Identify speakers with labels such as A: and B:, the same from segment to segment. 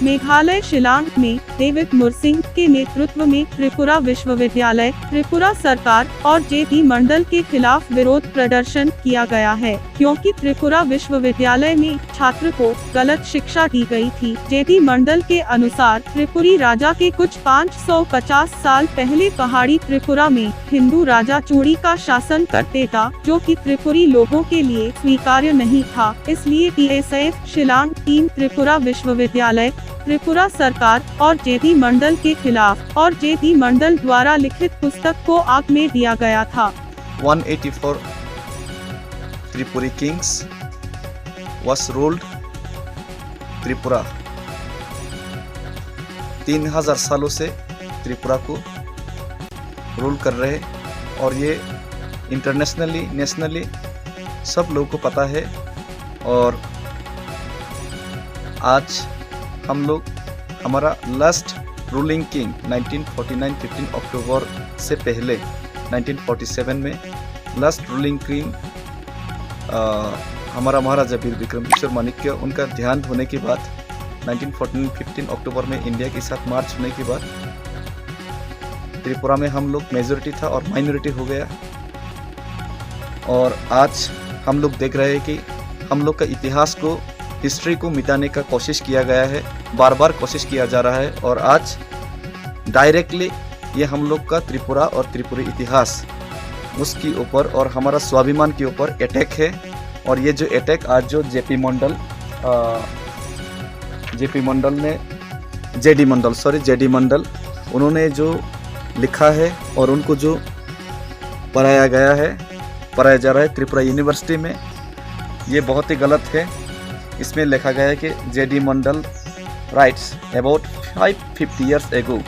A: मेघालय शिलांग में डेविड मुरसिंह के नेतृत्व में त्रिपुरा विश्वविद्यालय, त्रिपुरा सरकार और जेडी मंडल के खिलाफ विरोध प्रदर्शन किया गया है, क्योंकि त्रिपुरा विश्वविद्यालय में छात्र को गलत शिक्षा दी गई थी। जेडी मंडल के अनुसार त्रिपुरी राजा के कुछ 550 साल पहले पहाड़ी त्रिपुरा में हिंदू राजा चूड़ी का शासन करते था, जो कि त्रिपुरी लोगों के लिए स्वीकार्य नहीं था। इसलिए TSF शिलांग टीम त्रिपुरा विश्वविद्यालय, त्रिपुरा सरकार और जेडी मंडल के खिलाफ और जेडी मंडल द्वारा लिखित पुस्तक को आग में दिया गया था।
B: 184 Tripuri kings was ruled Tripura. 3000 सालों से त्रिपुरा को रूल कर रहे, और ये इंटरनेशनली नेशनली सब लोगों को पता है। और आज हम लोग हमारा लास्ट रूलिंग किंग 1949 15 अक्टूबर से पहले 1947 में लास्ट रूलिंग किंग हमारा महाराजा वीर विक्रमेश्वर माणिक्य, उनका ध्यान होने के बाद 1914 15 अक्टूबर में इंडिया के साथ मार्च होने के बाद त्रिपुरा में हम लोग मेजॉरिटी था और माइनॉरिटी हो गया। और आज हम लोग देख रहे हैं कि हम लोग का इतिहास को, हिस्ट्री को मिटाने का कोशिश किया गया है, बार बार कोशिश किया जा रहा है। और आज डायरेक्टली ये हम लोग का त्रिपुरा और त्रिपुरी इतिहास, उसके ऊपर और हमारा स्वाभिमान के ऊपर अटैक है। और ये जो अटैक आज जो जेडी मंडल उन्होंने जो लिखा है और उनको जो पढ़ाया जा रहा है त्रिपुरा यूनिवर्सिटी में, ये बहुत ही गलत है। इसमें लिखा गया है कि JD Mandal writes about 550 years ago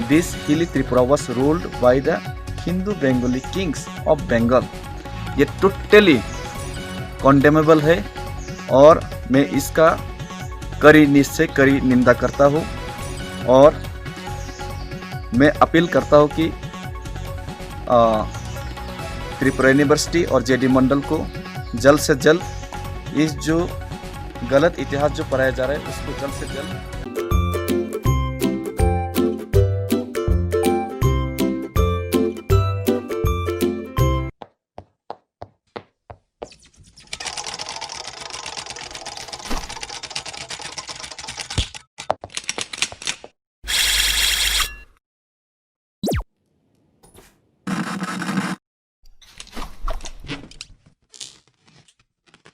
B: this hilly Tripura was ruled by the Hindu Bengali kings of Bengal. ये टोटली कॉन्डेमेबल है और मैं इसका कड़ी निंदा करता हूँ। और मैं अपील करता हूँ कि त्रिपुरा यूनिवर्सिटी और जेडी मंडल को जल्द से जल्द इस जो गलत इतिहास जो पढ़ाया जा रहा है उसको जल्द से जल्द